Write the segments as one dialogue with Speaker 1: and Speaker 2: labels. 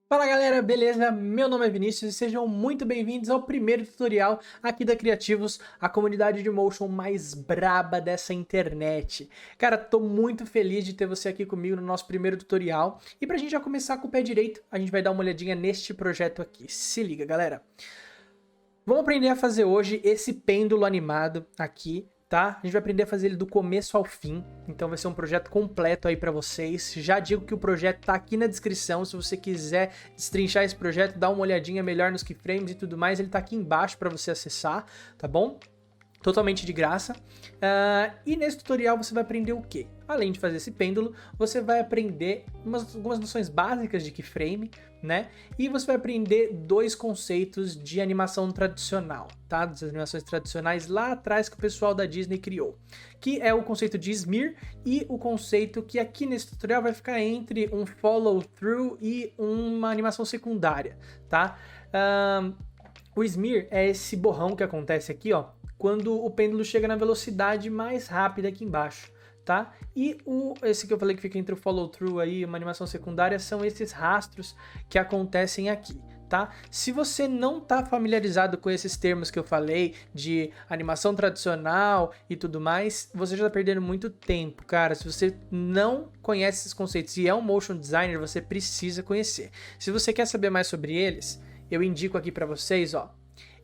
Speaker 1: Fala galera, beleza? Meu nome é Vinícius e sejam muito bem-vindos ao primeiro tutorial aqui da Criativos, a comunidade de motion mais braba dessa internet. Cara, tô muito feliz de ter você aqui comigo no nosso primeiro tutorial e pra gente já começar com o pé direito, a gente vai dar uma olhadinha neste projeto aqui. Se liga, galera. Vamos aprender a fazer hoje esse pêndulo animado aqui, tá? A gente vai aprender a fazer ele do começo ao fim, então vai ser um projeto completo aí pra vocês. Já digo que o projeto tá aqui na descrição, se você quiser destrinchar esse projeto, dá uma olhadinha melhor nos keyframes e tudo mais, ele tá aqui embaixo pra você acessar, tá bom? Totalmente de graça. E nesse tutorial você vai aprender o quê? Além de fazer esse pêndulo, você vai aprender algumas noções básicas de keyframe, né? E você vai aprender dois conceitos de animação tradicional, tá? Das animações tradicionais lá atrás que o pessoal da Disney criou. Que é o conceito de smear e o conceito que aqui nesse tutorial vai ficar entre um follow through e uma animação secundária, tá? O smear é esse borrão que acontece aqui, ó, quando o pêndulo chega na velocidade mais rápida aqui embaixo, tá? E esse que eu falei que fica entre o follow through aí, uma animação secundária, são esses rastros que acontecem aqui, tá? Se você não tá familiarizado com esses termos que eu falei, de animação tradicional e tudo mais, você já tá perdendo muito tempo, cara. Se você não conhece esses conceitos e é um motion designer, você precisa conhecer. Se você quer saber mais sobre eles, eu indico aqui pra vocês, ó,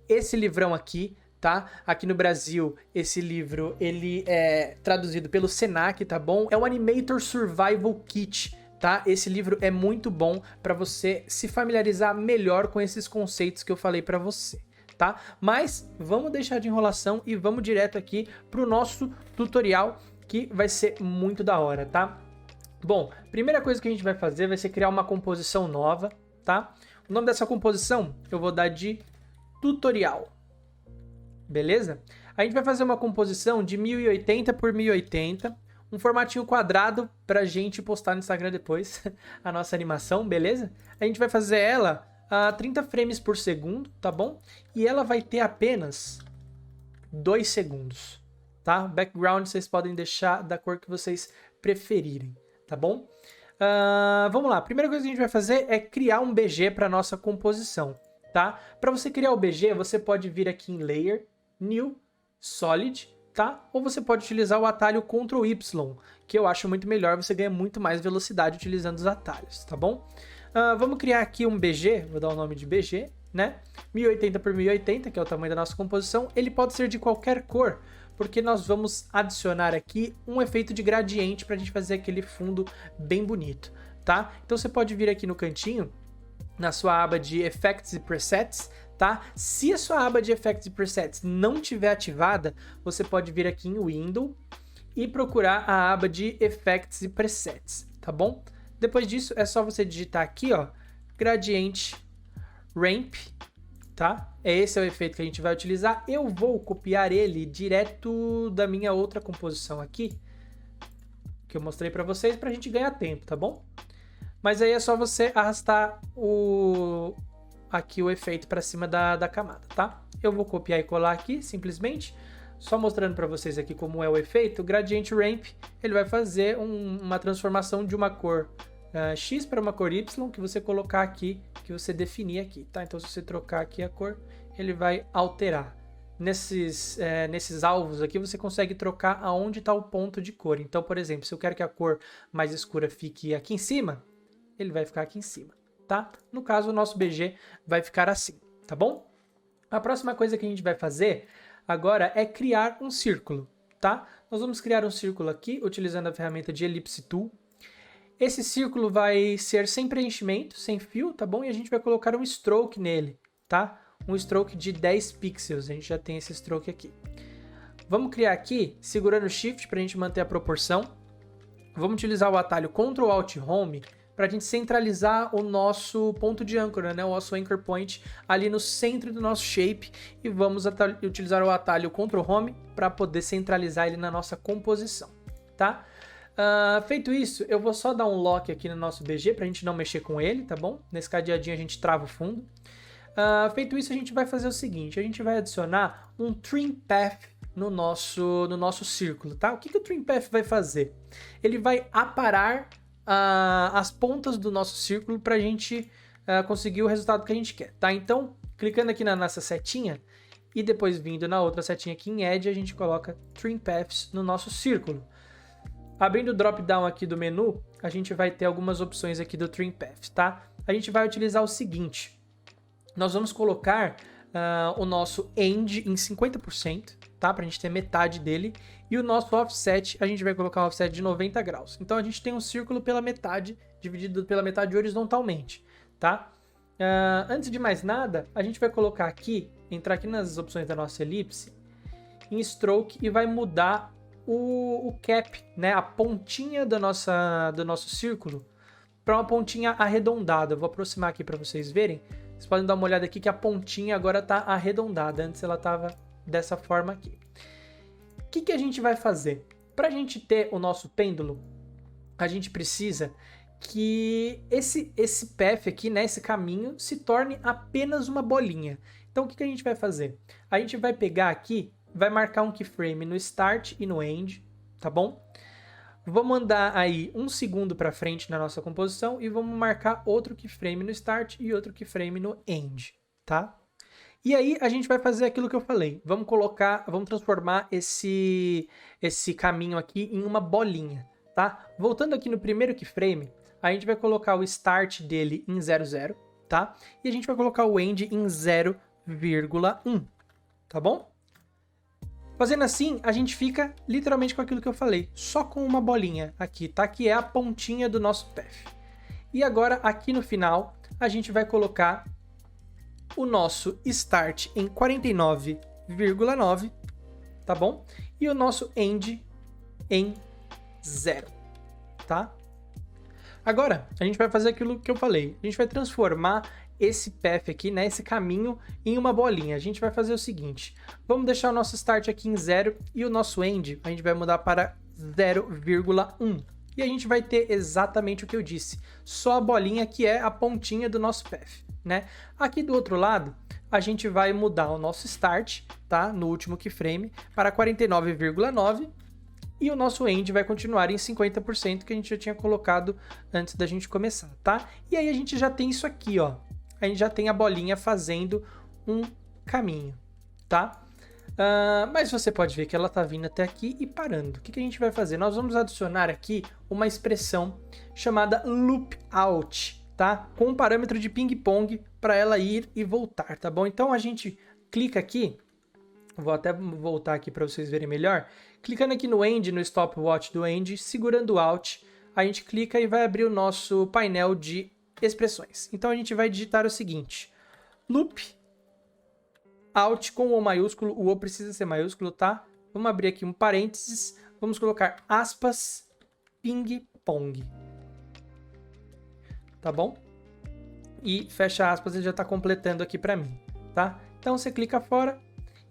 Speaker 1: esse livrão aqui, tá? Aqui no Brasil, esse livro, ele é traduzido pelo Senac, tá bom? É o Animator Survival Kit, tá? Esse livro é muito bom para você se familiarizar melhor com esses conceitos que eu falei para você, tá? Mas vamos deixar de enrolação e vamos direto aqui pro nosso tutorial, que vai ser muito da hora, tá? Bom, primeira coisa que a gente vai fazer vai ser criar uma composição nova, tá? O nome dessa composição eu vou dar de tutorial. Beleza? A gente vai fazer uma composição de 1080 por 1080, um formatinho quadrado pra gente postar no Instagram depois, a nossa animação, beleza? A gente vai fazer ela a 30 frames por segundo, tá bom? E ela vai ter apenas 2 segundos, tá? Background vocês podem deixar da cor que vocês preferirem, tá bom? Vamos lá, a primeira coisa que a gente vai fazer é criar um BG para nossa composição, tá? Para você criar o BG, você pode vir aqui em Layer, New, Solid, tá? Ou você pode utilizar o atalho Ctrl Y, que eu acho muito melhor, você ganha muito mais velocidade utilizando os atalhos, tá bom? Vamos criar aqui um BG, vou dar o nome de BG, né? 1080 por 1080, que é o tamanho da nossa composição. Ele pode ser de qualquer cor, porque nós vamos adicionar aqui um efeito de gradiente para a gente fazer aquele fundo bem bonito, tá? Então você pode vir aqui no cantinho, na sua aba de Effects e Presets, tá? Se a sua aba de Effects e Presets não estiver ativada, você pode vir aqui em Window e procurar a aba de Effects e Presets, tá bom? Depois disso, é só você digitar aqui, ó, Gradiente Ramp, tá? Esse é o efeito que a gente vai utilizar. Eu vou copiar ele direto da minha outra composição aqui, que eu mostrei para vocês, para a gente ganhar tempo, tá bom? Mas aí é só você arrastar aqui o efeito para cima da camada, tá? Eu vou copiar e colar aqui, simplesmente, só mostrando para vocês aqui como é o efeito. O Gradiente Ramp, ele vai fazer uma transformação de uma cor X para uma cor Y, que você colocar aqui, que você definir aqui, tá? Então se você trocar aqui a cor, ele vai alterar. Nesses alvos aqui, você consegue trocar aonde está o ponto de cor. Então, por exemplo, se eu quero que a cor mais escura fique aqui em cima, ele vai ficar aqui em cima, tá? No caso, o nosso BG vai ficar assim, tá bom? A próxima coisa que a gente vai fazer agora é criar um círculo, tá? Nós vamos criar um círculo aqui, utilizando a ferramenta de Ellipse Tool. Esse círculo vai ser sem preenchimento, sem fio, tá bom? E a gente vai colocar um stroke nele, tá? Um stroke de 10 pixels, a gente já tem esse stroke aqui. Vamos criar aqui, segurando o Shift para a gente manter a proporção. Vamos utilizar o atalho Ctrl Alt Home para a gente centralizar o nosso ponto de âncora, né? O nosso anchor point ali no centro do nosso shape, e vamos utilizar o atalho Ctrl Home para poder centralizar ele na nossa composição, tá? Feito isso, eu vou só dar um lock aqui no nosso BG para a gente não mexer com ele, tá bom? Nesse cadeadinho a gente trava o fundo. Feito isso, a gente vai fazer o seguinte, a gente vai adicionar um Trim Path no nosso círculo, tá? O que o Trim Path vai fazer? Ele vai aparar as pontas do nosso círculo para a gente conseguir o resultado que a gente quer, tá? Então, clicando aqui na nossa setinha e depois vindo na outra setinha aqui em Edge, a gente coloca Trim Paths no nosso círculo. Abrindo o drop-down aqui do menu, a gente vai ter algumas opções aqui do Trim Paths, tá? A gente vai utilizar o seguinte, nós vamos colocar o nosso End em 50%, tá? Pra gente ter metade dele, e o nosso Offset, a gente vai colocar um Offset de 90 graus. Então a gente tem um círculo pela metade, dividido pela metade horizontalmente, tá? Antes de mais nada, a gente vai colocar aqui, entrar aqui nas opções da nossa elipse, em Stroke, e vai mudar o cap, né, a pontinha do nosso círculo para uma pontinha arredondada. Eu vou aproximar aqui para vocês verem. Vocês podem dar uma olhada aqui que a pontinha agora está arredondada. Antes ela estava dessa forma aqui. O que a gente vai fazer? Para a gente ter o nosso pêndulo, a gente precisa que esse path aqui, né, esse caminho, se torne apenas uma bolinha. Então o que a gente vai fazer? A gente vai pegar aqui, vai marcar um keyframe no start e no end, tá bom? Vamos mandar aí 1 segundo para frente na nossa composição e vamos marcar outro keyframe no start e outro keyframe no end, tá? E aí a gente vai fazer aquilo que eu falei. Vamos transformar esse caminho aqui em uma bolinha, tá? Voltando aqui no primeiro keyframe, a gente vai colocar o start dele em 00, tá? E a gente vai colocar o end em 0,1, tá bom? Fazendo assim, a gente fica literalmente com aquilo que eu falei, só com uma bolinha aqui, tá? Que é a pontinha do nosso path. E agora, aqui no final, a gente vai colocar o nosso start em 49,9, tá bom? E o nosso end em 0, tá? Agora, a gente vai fazer aquilo que eu falei. A gente vai transformar esse path aqui, né, esse caminho, em uma bolinha. A gente vai fazer o seguinte, vamos deixar o nosso start aqui em 0 e o nosso end a gente vai mudar para 0,1. E a gente vai ter exatamente o que eu disse, só a bolinha que é a pontinha do nosso path, né? Aqui do outro lado, a gente vai mudar o nosso start, tá, no último keyframe, para 49,9 e o nosso end vai continuar em 50% que a gente já tinha colocado antes da gente começar, tá? E aí a gente já tem isso aqui, ó. A gente já tem a bolinha fazendo um caminho, tá? Mas você pode ver que ela tá vindo até aqui e parando. O que a gente vai fazer? Nós vamos adicionar aqui uma expressão chamada loop out, tá? Com um parâmetro de ping-pong para ela ir e voltar, tá bom? Então a gente clica aqui, vou até voltar aqui para vocês verem melhor. Clicando aqui no end, no stopwatch do end, segurando o alt, a gente clica e vai abrir o nosso painel de expressões. Então a gente vai digitar o seguinte, loop out com o maiúsculo, o O precisa ser maiúsculo, tá? Vamos abrir aqui um parênteses, vamos colocar aspas, ping pong, tá bom? E fecha aspas, ele já está completando aqui para mim, tá? Então você clica fora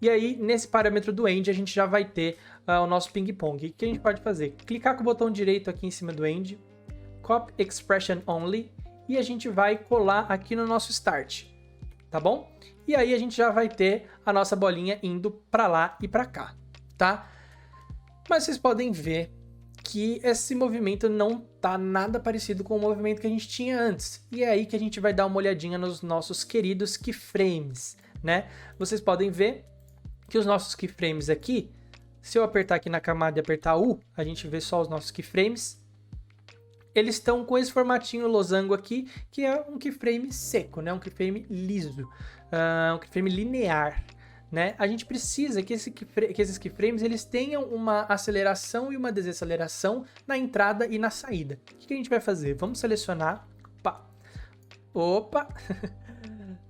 Speaker 1: e aí nesse parâmetro do end a gente já vai ter o nosso ping pong. O que a gente pode fazer? Clicar com o botão direito aqui em cima do end, copy expression only, e a gente vai colar aqui no nosso start, tá bom? E aí a gente já vai ter a nossa bolinha indo para lá e para cá, tá? Mas vocês podem ver que esse movimento não tá nada parecido com o movimento que a gente tinha antes. E é aí que a gente vai dar uma olhadinha nos nossos queridos keyframes, né? Vocês podem ver que os nossos keyframes aqui, se eu apertar aqui na camada e apertar U, a gente vê só os nossos keyframes. Eles estão com esse formatinho losango aqui, que é um keyframe seco, né? Um keyframe liso, um keyframe linear, né? A gente precisa que esses keyframes eles tenham uma aceleração e uma desaceleração na entrada e na saída. O que a gente vai fazer? Vamos selecionar... Opa!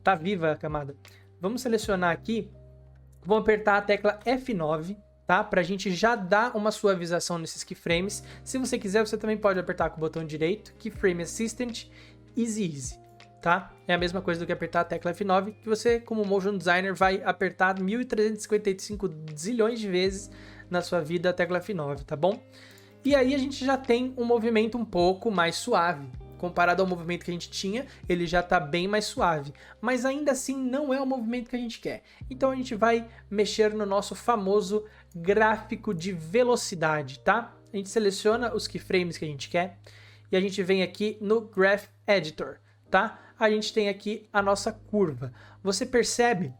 Speaker 1: Tá viva a camada. Vamos selecionar aqui, vamos apertar a tecla F9, tá? Pra gente já dar uma suavização nesses keyframes. Se você quiser, você também pode apertar com o botão direito, Keyframe Assistant, Easy, tá? É a mesma coisa do que apertar a tecla F9, que você, como motion designer, vai apertar 1355 zilhões de vezes na sua vida a tecla F9, tá bom? E aí a gente já tem um movimento um pouco mais suave. Comparado ao movimento que a gente tinha, ele já está bem mais suave. Mas ainda assim não é o movimento que a gente quer. Então a gente vai mexer no nosso famoso gráfico de velocidade, tá? A gente seleciona os keyframes que a gente quer e a gente vem aqui no Graph Editor, tá? A gente tem aqui a nossa curva. Você percebe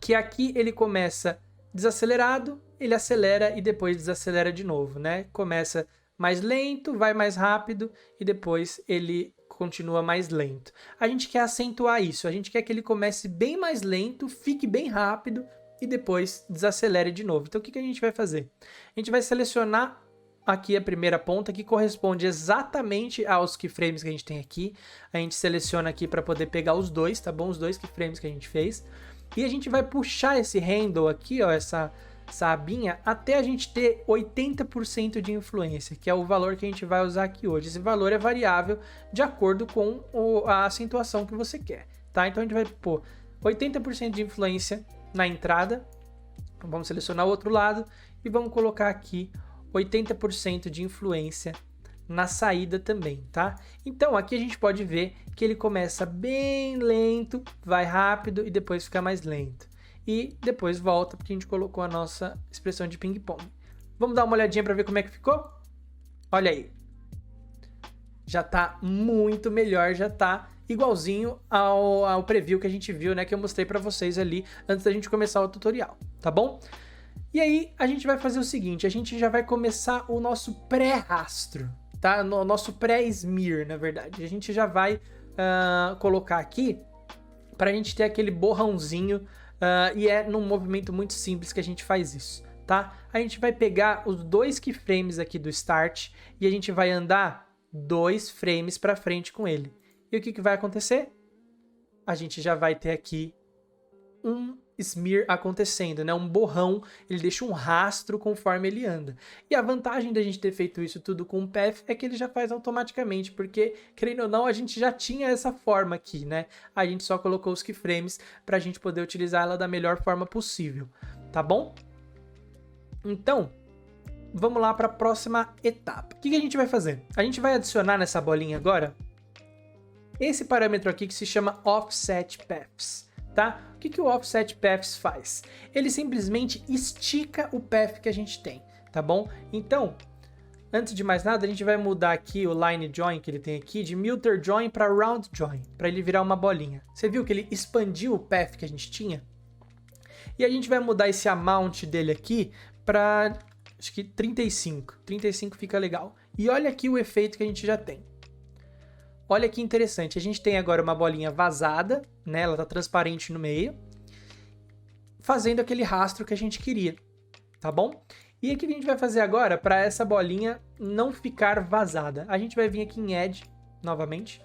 Speaker 1: que aqui ele começa desacelerado, ele acelera e depois desacelera de novo, né? Começa mais lento, vai mais rápido e depois ele continua mais lento. A gente quer acentuar isso, a gente quer que ele comece bem mais lento, fique bem rápido e depois desacelere de novo. Então o que a gente vai fazer? A gente vai selecionar aqui a primeira ponta que corresponde exatamente aos keyframes que a gente tem aqui. A gente seleciona aqui para poder pegar os dois, tá bom? Os dois keyframes que a gente fez. E a gente vai puxar esse handle aqui, ó, essa abinha, até a gente ter 80% de influência, que é o valor que a gente vai usar aqui hoje. Esse valor é variável de acordo com a acentuação que você quer, tá? Então a gente vai pôr 80% de influência na entrada, vamos selecionar o outro lado e vamos colocar aqui 80% de influência na saída também, tá? Então aqui a gente pode ver que ele começa bem lento, vai rápido e depois fica mais lento. E depois volta porque a gente colocou a nossa expressão de ping-pong. Vamos dar uma olhadinha para ver como é que ficou? Olha aí. Já tá muito melhor, já tá igualzinho ao preview que a gente viu, né? Que eu mostrei para vocês ali antes da gente começar o tutorial, tá bom? E aí a gente vai fazer o seguinte, a gente já vai começar o nosso pré-rastro, tá? O nosso pré-smear, na verdade. A gente já vai colocar aqui para a gente ter aquele borrãozinho. E é num movimento muito simples que a gente faz isso, tá? A gente vai pegar os dois keyframes aqui do Start e a gente vai andar 2 frames para frente com ele. E o que vai acontecer? A gente já vai ter aqui um smear acontecendo, né? Um borrão, ele deixa um rastro conforme ele anda. E a vantagem da gente ter feito isso tudo com o Path é que ele já faz automaticamente, porque, querendo ou não, a gente já tinha essa forma aqui, né? A gente só colocou os keyframes para a gente poder utilizar ela da melhor forma possível, tá bom? Então, vamos lá para a próxima etapa. O que a gente vai fazer? A gente vai adicionar nessa bolinha agora esse parâmetro aqui que se chama Offset Paths. Tá? O que o Offset Paths faz? Ele simplesmente estica o path que a gente tem, tá bom? Então, antes de mais nada, a gente vai mudar aqui o Line Join que ele tem aqui de Milter Join para Round Join, para ele virar uma bolinha. Você viu que ele expandiu o path que a gente tinha? E a gente vai mudar esse amount dele aqui para, acho que 35. 35 fica legal. E olha aqui o efeito que a gente já tem. Olha que interessante, a gente tem agora uma bolinha vazada, né? Ela tá transparente no meio, fazendo aquele rastro que a gente queria, tá bom? E o que a gente vai fazer agora para essa bolinha não ficar vazada? A gente vai vir aqui em Edge, novamente,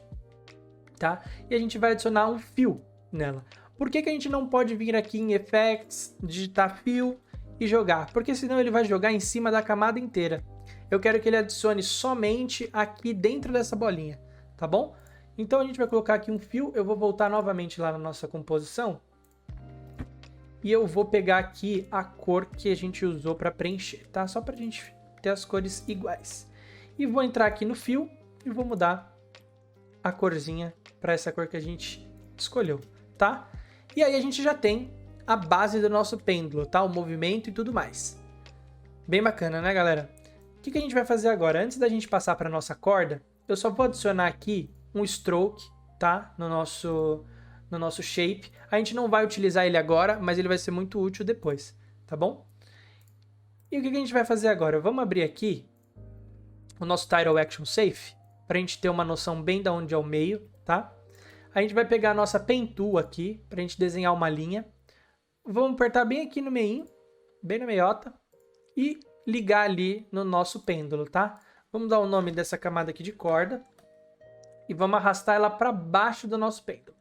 Speaker 1: tá? E a gente vai adicionar um fio nela. Por que a gente não pode vir aqui em Effects, digitar fio e jogar? Porque senão ele vai jogar em cima da camada inteira. Eu quero que ele adicione somente aqui dentro dessa bolinha. Tá bom? Então a gente vai colocar aqui um fio, eu vou voltar novamente lá na nossa composição e eu vou pegar aqui a cor que a gente usou para preencher, tá? Só para a gente ter as cores iguais. E vou entrar aqui no fio e vou mudar a corzinha para essa cor que a gente escolheu, tá? E aí a gente já tem a base do nosso pêndulo, tá? O movimento e tudo mais. Bem bacana, né, galera? O que a gente vai fazer agora? Antes da gente passar para nossa corda, eu só vou adicionar aqui um stroke, tá? No nosso shape. A gente não vai utilizar ele agora, mas ele vai ser muito útil depois, tá bom? E o que a gente vai fazer agora? Vamos abrir aqui o nosso Title Action Safe, para a gente ter uma noção bem de onde é o meio, tá? A gente vai pegar a nossa Pen Tool aqui, para a gente desenhar uma linha. Vamos apertar bem aqui no meinho, bem na meiota, e ligar ali no nosso pêndulo, tá? Vamos dar o nome dessa camada aqui de corda e vamos arrastar ela para baixo do nosso pêndulo,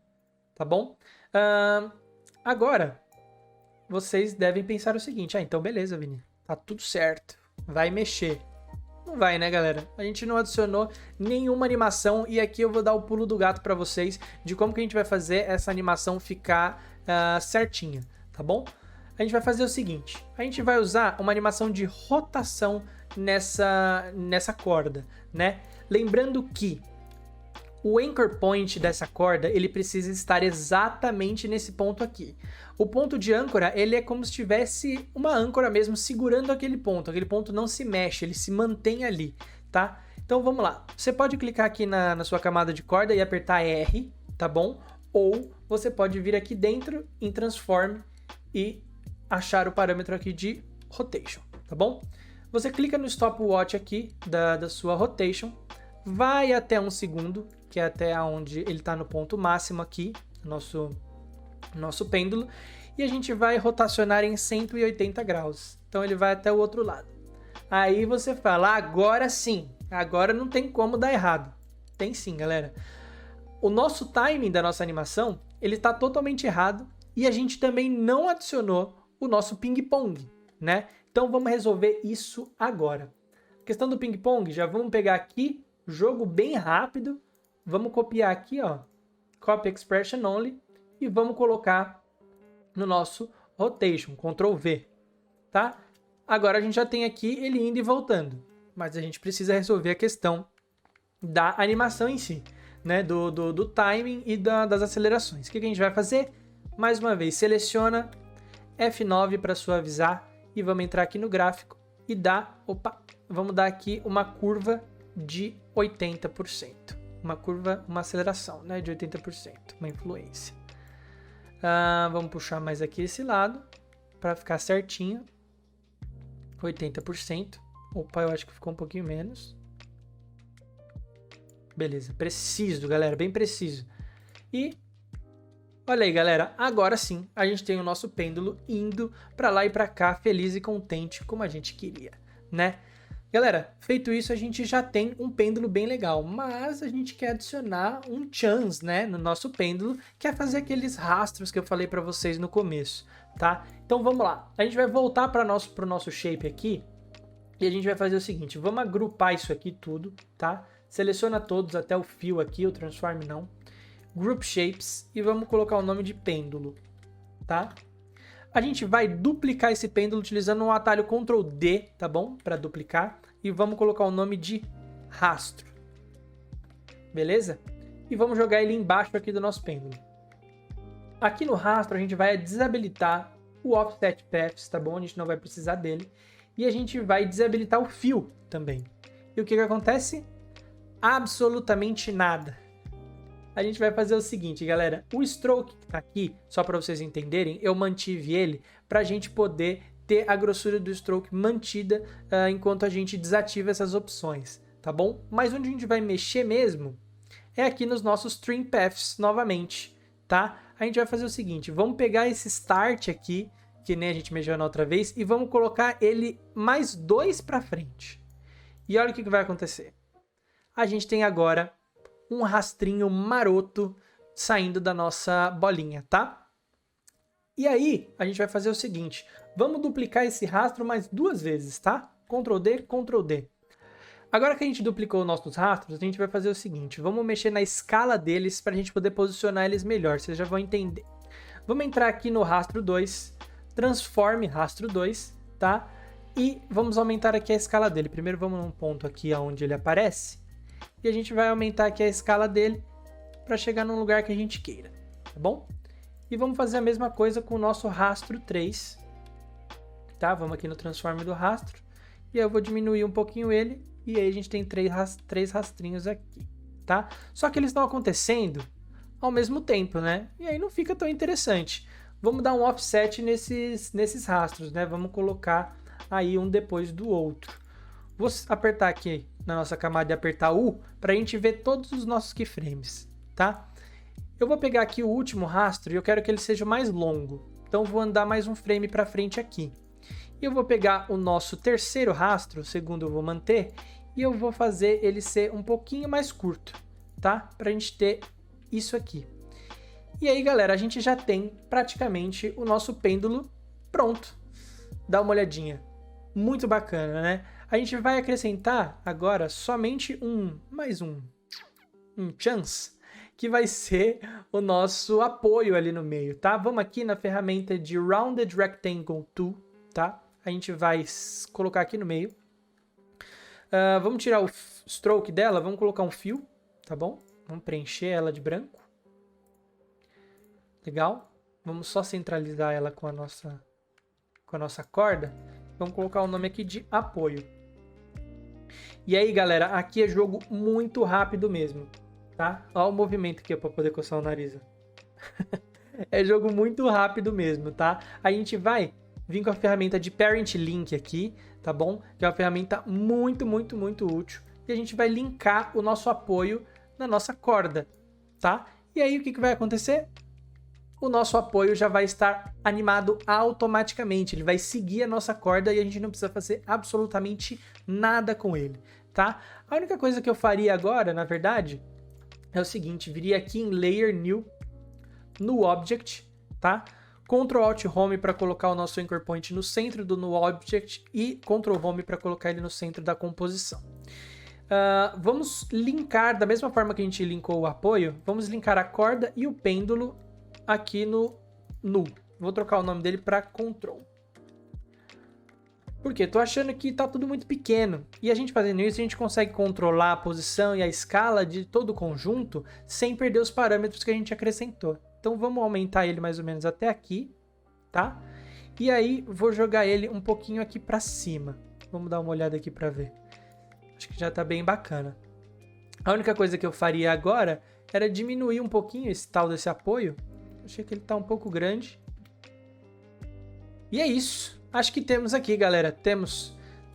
Speaker 1: tá bom? Agora, vocês devem pensar o seguinte, então beleza, Vini, tá tudo certo, vai mexer. Não vai, né, galera? A gente não adicionou nenhuma animação e aqui eu vou dar o pulo do gato para vocês de como que a gente vai fazer essa animação ficar certinha, tá bom? A gente vai fazer o seguinte, a gente vai usar uma animação de rotação nessa corda, né? Lembrando que o anchor point dessa corda, ele precisa estar exatamente nesse ponto aqui. O ponto de âncora, ele é como se tivesse uma âncora mesmo segurando aquele ponto não se mexe, ele se mantém ali, tá? Então vamos lá. Você pode clicar aqui na sua camada de corda e apertar R, tá bom? Ou você pode vir aqui dentro em Transform e achar o parâmetro aqui de Rotation, tá bom? Você clica no Stopwatch aqui da sua Rotation, vai até 1 segundo, que é até onde ele está no ponto máximo aqui, nosso pêndulo, e a gente vai rotacionar em 180 graus. Então ele vai até o outro lado. Aí você fala, agora sim, agora não tem como dar errado. Tem sim, galera. O nosso timing da nossa animação, ele está totalmente errado e a gente também não adicionou o nosso ping-pong, né? Então vamos resolver isso agora. A questão do ping-pong, já vamos pegar aqui, jogo bem rápido, vamos copiar aqui, ó, Copy Expression Only, e vamos colocar no nosso Rotation, Ctrl V, tá? Agora a gente já tem aqui ele indo e voltando, mas a gente precisa resolver a questão da animação em si, né? Do timing e das acelerações. O que a gente vai fazer? Mais uma vez, seleciona F9 para suavizar e vamos entrar aqui no gráfico e vamos dar aqui uma curva de 80%. Uma aceleração, né, de 80%, uma influência. Vamos puxar mais aqui esse lado para ficar certinho. 80%. Opa, eu acho que ficou um pouquinho menos. Beleza, preciso, galera, bem preciso. E olha aí, galera, agora sim a gente tem o nosso pêndulo indo para lá e para cá, feliz e contente como a gente queria, né? Galera, feito isso, a gente já tem um pêndulo bem legal, mas a gente quer adicionar um chance, né, no nosso pêndulo, que é fazer aqueles rastros que eu falei para vocês no começo, tá? Então vamos lá, a gente vai voltar para o nosso shape aqui e a gente vai fazer o seguinte, vamos agrupar isso aqui tudo, tá? Seleciona todos até o fio aqui, o Transform não. Group Shapes e vamos colocar o nome de pêndulo, tá? A gente vai duplicar esse pêndulo utilizando um atalho Ctrl D, tá bom? Para duplicar. E vamos colocar o nome de rastro. Beleza? E vamos jogar ele embaixo aqui do nosso pêndulo. Aqui no rastro a gente vai desabilitar o Offset Paths, tá bom? A gente não vai precisar dele. E a gente vai desabilitar o fio também. E o que acontece? Absolutamente nada. A gente vai fazer o seguinte, galera, o stroke que tá aqui, só para vocês entenderem, eu mantive ele para a gente poder ter a grossura do stroke mantida enquanto a gente desativa essas opções, tá bom? Mas onde a gente vai mexer mesmo é aqui nos nossos Trim Paths novamente, tá? A gente vai fazer o seguinte, vamos pegar esse Start aqui, que nem a gente mexeu na outra vez, e vamos colocar ele mais 2 para frente. E olha o que vai acontecer. A gente tem agora um rastrinho maroto saindo da nossa bolinha, tá? E aí, a gente vai fazer o seguinte, vamos duplicar esse rastro mais 2 vezes, tá? Ctrl D, Ctrl D. Agora que a gente duplicou nossos rastros, a gente vai fazer o seguinte, vamos mexer na escala deles para a gente poder posicionar eles melhor, vocês já vão entender. Vamos entrar aqui no rastro 2, transforme rastro 2, tá? E vamos aumentar aqui a escala dele. Primeiro vamos num ponto aqui onde ele aparece. E a gente vai aumentar aqui a escala dele para chegar num lugar que a gente queira, tá bom? E vamos fazer a mesma coisa com o nosso rastro 3, tá? Vamos aqui no transform do rastro, e aí eu vou diminuir um pouquinho ele, e aí a gente tem 3 rastrinhos aqui, tá? Só que eles estão acontecendo ao mesmo tempo, né? E aí não fica tão interessante. Vamos dar um offset nesses rastros, né? Vamos colocar aí um depois do outro. Vou apertar aqui na nossa camada e apertar U para a gente ver todos os nossos keyframes, tá? Eu vou pegar aqui o último rastro e eu quero que ele seja mais longo. Então vou andar mais um frame para frente aqui. E eu vou pegar o nosso terceiro rastro, o segundo eu vou manter, e eu vou fazer ele ser um pouquinho mais curto, tá? Para a gente ter isso aqui. E aí, galera, a gente já tem praticamente o nosso pêndulo pronto. Dá uma olhadinha. Muito bacana, né? A gente vai acrescentar agora somente mais um chance, que vai ser o nosso apoio ali no meio, tá? Vamos aqui na ferramenta de Rounded Rectangle Tool, tá? A gente vai colocar aqui no meio. Vamos tirar o stroke dela, vamos colocar um fio, tá bom? Vamos preencher ela de branco. Legal. Vamos só centralizar ela com a nossa corda. Vamos colocar o nome aqui de apoio. E aí, galera, aqui é jogo muito rápido mesmo, tá? Olha o movimento aqui para poder coçar o nariz. É jogo muito rápido mesmo, tá? A gente vai vir com a ferramenta de Parent Link aqui, tá bom? Que é uma ferramenta muito, muito, muito útil. E a gente vai linkar o nosso apoio na nossa corda, tá? E aí, o que vai acontecer? O nosso apoio já vai estar animado automaticamente. Ele vai seguir a nossa corda e a gente não precisa fazer absolutamente nada com ele, tá? A única coisa que eu faria agora, na verdade, é o seguinte, viria aqui em Layer New, no Object, tá? Ctrl Alt Home para colocar o nosso Anchor Point no centro do no Object e Ctrl Home para colocar ele no centro da composição. Vamos linkar, da mesma forma que a gente linkou o apoio, vamos linkar a corda e o pêndulo aqui no null. Vou trocar o nome dele para Control. Por quê? Tô achando que tá tudo muito pequeno. E a gente fazendo isso, a gente consegue controlar a posição e a escala de todo o conjunto sem perder os parâmetros que a gente acrescentou. Então vamos aumentar ele mais ou menos até aqui, tá? E aí vou jogar ele um pouquinho aqui para cima. Vamos dar uma olhada aqui para ver. Acho que já tá bem bacana. A única coisa que eu faria agora era diminuir um pouquinho esse tal desse apoio. Achei que ele tá um pouco grande. E é isso. Acho que temos aqui, galera.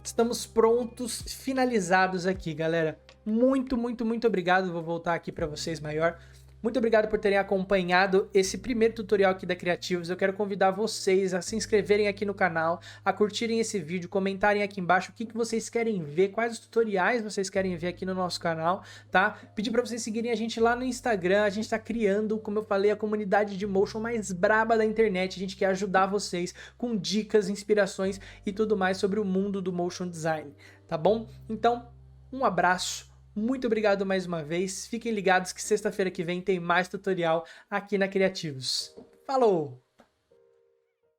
Speaker 1: Estamos prontos, finalizados aqui, galera. Muito, muito, muito obrigado. Vou voltar aqui para vocês maior. Muito obrigado por terem acompanhado esse primeiro tutorial aqui da Creativos. Eu quero convidar vocês a se inscreverem aqui no canal, a curtirem esse vídeo, comentarem aqui embaixo o que vocês querem ver, quais os tutoriais vocês querem ver aqui no nosso canal, tá? Pedir para vocês seguirem a gente lá no Instagram. A gente tá criando, como eu falei, a comunidade de motion mais braba da internet. A gente quer ajudar vocês com dicas, inspirações e tudo mais sobre o mundo do motion design, tá bom? Então, um abraço. Muito obrigado mais uma vez. Fiquem ligados que sexta-feira que vem tem mais tutorial aqui na Creativos. Falou!